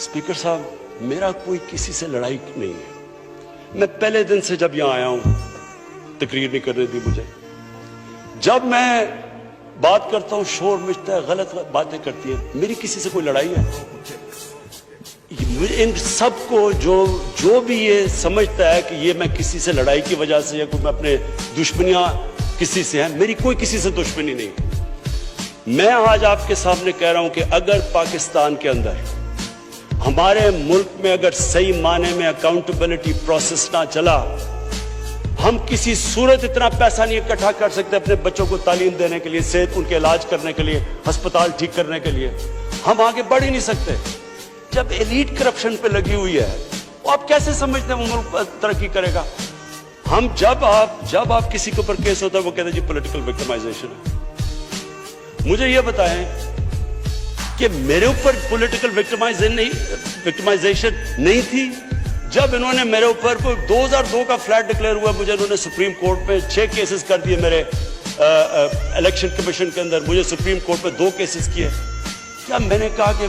Speaker साहब, मेरा कोई किसी से लड़ाई नहीं है। मैं पहले दिन से जब यहां आया हूं, तकरीर नहीं करने दी मुझे। जब मैं बात करता हूं शोर मचता है, गलत बातें करती है। मेरी किसी से कोई लड़ाई है? इन सबको जो भी ये समझता है कि ये मैं किसी से लड़ाई की वजह से या कोई मैं अपने दुश्मनियां किसी से हैं, मेरी कोई किसी से दुश्मनी नहीं। मैं आज आपके सामने कह रहा हूं कि अगर पाकिस्तान के अंदर, हमारे मुल्क में अगर सही माने में अकाउंटेबिलिटी प्रोसेस ना चला, हम किसी सूरत इतना पैसा नहीं इकट्ठा कर सकते अपने बच्चों को तालीम देने के लिए, सेहत, उनके इलाज करने के लिए, अस्पताल ठीक करने के लिए। हम आगे बढ़ ही नहीं सकते। जब एलीट करप्शन पे लगी हुई है, वो आप कैसे समझते हैं वो मुल्क तरक्की करेगा? हम जब आप किसी के ऊपर केस होता है, वो कहते हैं जी पॉलिटिकल विक्टिमाइजेशन है। मुझे ये बताएं कि मेरे ऊपर पॉलिटिकल विक्टिमाइजेशन नहीं थी जब इन्होंने मेरे ऊपर कोई 2002 का फ्लैट डिक्लेयर हुआ, मुझे इन्होंने सुप्रीम कोर्ट में 6 केसेस कर दिए। मेरे इलेक्शन कमीशन के अंदर मुझे सुप्रीम कोर्ट में 2 केसेस किए। क्या मैंने कहा कि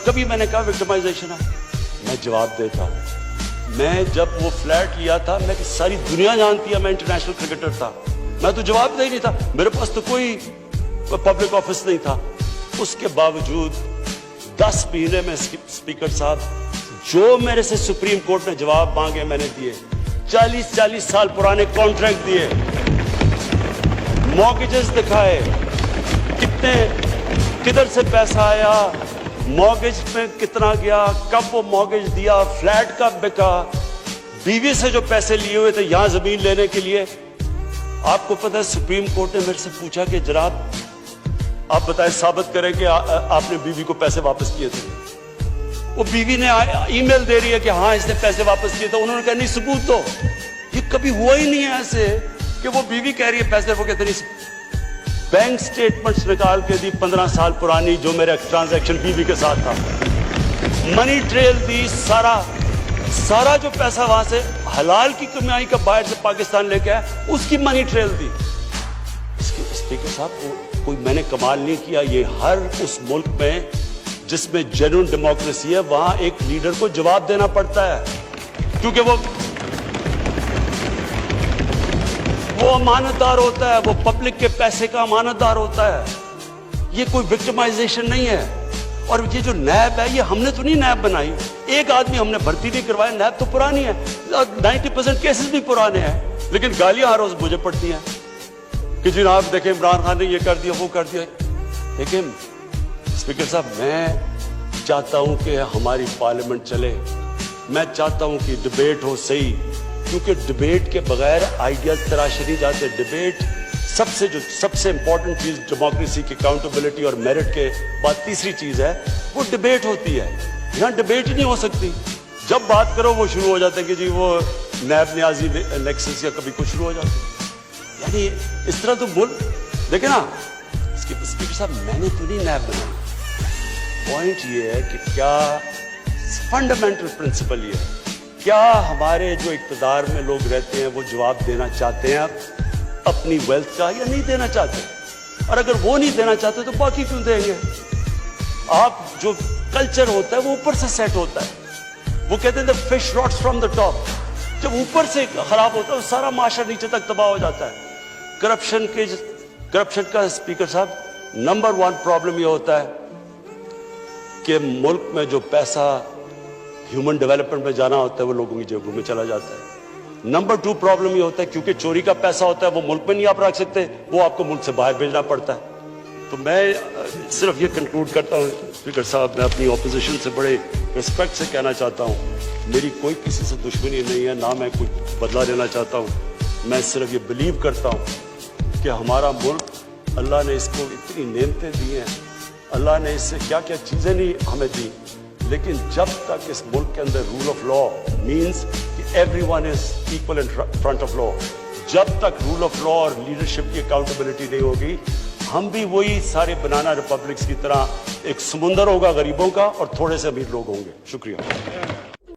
कभी मैंने कहा विक्टिमाइजेशन है? मैं जवाब देता हूं। मैं जब वो फ्लैट लिया था, मैं सारी दुनिया जानती है मैं इंटरनेशनल क्रिकेटर था, मैं तो जवाब दे ही नहीं था। मेरे पास तो कोई पब्लिक ऑफिस नहीं था। उसके बावजूद 10 महीने में स्पीकर साहब, जो मेरे से सुप्रीम कोर्ट ने जवाब मांगे मैंने दिए। 40 साल पुराने कॉन्ट्रैक्ट दिए, मॉर्गेजेस दिखाए, किधर से पैसा आया, मॉर्गेज में कितना गया, कब वो मॉर्गेज दिया, फ्लैट कब बिका, बीवी से जो पैसे लिए हुए थे यहां जमीन लेने के लिए। आपको पता है सुप्रीम कोर्ट ने मेरे से पूछा कि जनाब आप बताएं, साबित करें कि आपने बीवी को पैसे वापस किए थे। वो बीवी ने ईमेल दे रही है कि हाँ इसने पैसे वापस किए थे। उन्होंने कहा नहीं, सबूत दो। ये कभी हुआ ही नहीं है ऐसे कि वो बीवी कह रही है पैसे, वो कहते नहीं। बैंक स्टेटमेंट्स निकाल के दी 15 साल पुरानी, जो मेरा ट्रांजैक्शन बीवी के साथ था। मनी ट्रेल दी, सारा जो पैसा वहां से हलाल की कमाई का बाहर से पाकिस्तान लेके आया, उसकी मनी ट्रेल दी। स्पीकर साहब, कोई मैंने कमाल नहीं किया। ये हर उस मुल्क में जिसमें जेन्युइन डेमोक्रेसी है, वहां एक लीडर को जवाब देना पड़ता है, क्योंकि वो अमानतदार होता है, वो पब्लिक के पैसे का अमानतदार होता है। ये कोई विक्टिमाइजेशन नहीं है। और ये जो नैब है, ये हमने तो नहीं नैब बनाई। एक आदमी हमने भर्ती नहीं करवाया, नैब तो पुरानी है। 90% केसेस भी पुराने हैं, लेकिन गालियां हर रोज मुझे पड़ती हैं कि जनाब देखें इमरान खान ने ये कर दिया, वो कर दिया। लेकिन स्पीकर साहब, मैं चाहता हूं कि हमारी पार्लियामेंट चले। मैं चाहता हूं कि डिबेट हो सही, क्योंकि डिबेट के बगैर आइडियाज तराशे नहीं जाते। डिबेट सबसे इंपॉर्टेंट चीज डेमोक्रेसी की अकाउंटेबिलिटी और मेरिट के बाद तीसरी चीज है, वो डिबेट होती है। यहां डिबेट ही नहीं हो सकती। जब बात करो वो शुरू हो जाते हैं कि जी वो नैब न्याजी नेक्सस या कभी कुछ शुरू हो जाते हैं। यानी इस तरह तो बोल देखे ना स्पीकर साहब, मैंने तो नहीं नैब बनाई। पॉइंट ये है कि क्या फंडामेंटल प्रिंसिपल ये है, क्या हमारे जो इक़्तिदार में लोग रहते हैं वो जवाब देना चाहते हैं अपनी वेल्थ का, या नहीं देना चाहते? और अगर वो नहीं देना चाहते तो बाकी क्यों देंगे? आप जो कल्चर होता है वो ऊपर से सेट होता है। वो कहते हैं the fish rots from the top. जब ऊपर से खराब होता है, सारा माशरा नीचे तक तबाह हो जाता है। करप्शन का स्पीकर साहब नंबर 1 प्रॉब्लम ये होता है कि मुल्क में जो पैसा ह्यूमन डेवलपमेंट में जाना होता है वो लोगों की जेबों में चला जाता है। नंबर 2 प्रॉब्लम ये होता है क्योंकि चोरी का पैसा होता है वो मुल्क में नहीं आप रख सकते, वो आपको मुल्क से बाहर भेजना पड़ता है। तो मैं सिर्फ ये कंक्लूड करता हूँ स्पीकर साहब, मैं अपनी ऑपोजिशन से बड़े रिस्पेक्ट से कहना चाहता हूँ, मेरी कोई किसी से दुश्मनी नहीं है, ना मैं कुछ बदला लेना चाहता हूँ। मैं सिर्फ ये बिलीव करता हूँ कि हमारा मुल्क, अल्लाह ने इसको इतनी नेमतें दी हैं, अल्लाह ने इससे क्या क्या चीज़ें नहीं हमें दी, लेकिन जब तक इस मुल्क के अंदर रूल ऑफ लॉ मीन्स कि everyone is equal in front of law, जब तक रूल ऑफ लॉ और लीडरशिप की अकाउंटेबिलिटी नहीं होगी, हम भी वही सारे बनाना रिपब्लिक्स की तरह एक समुंदर होगा गरीबों का और थोड़े से अमीर लोग होंगे। शुक्रिया।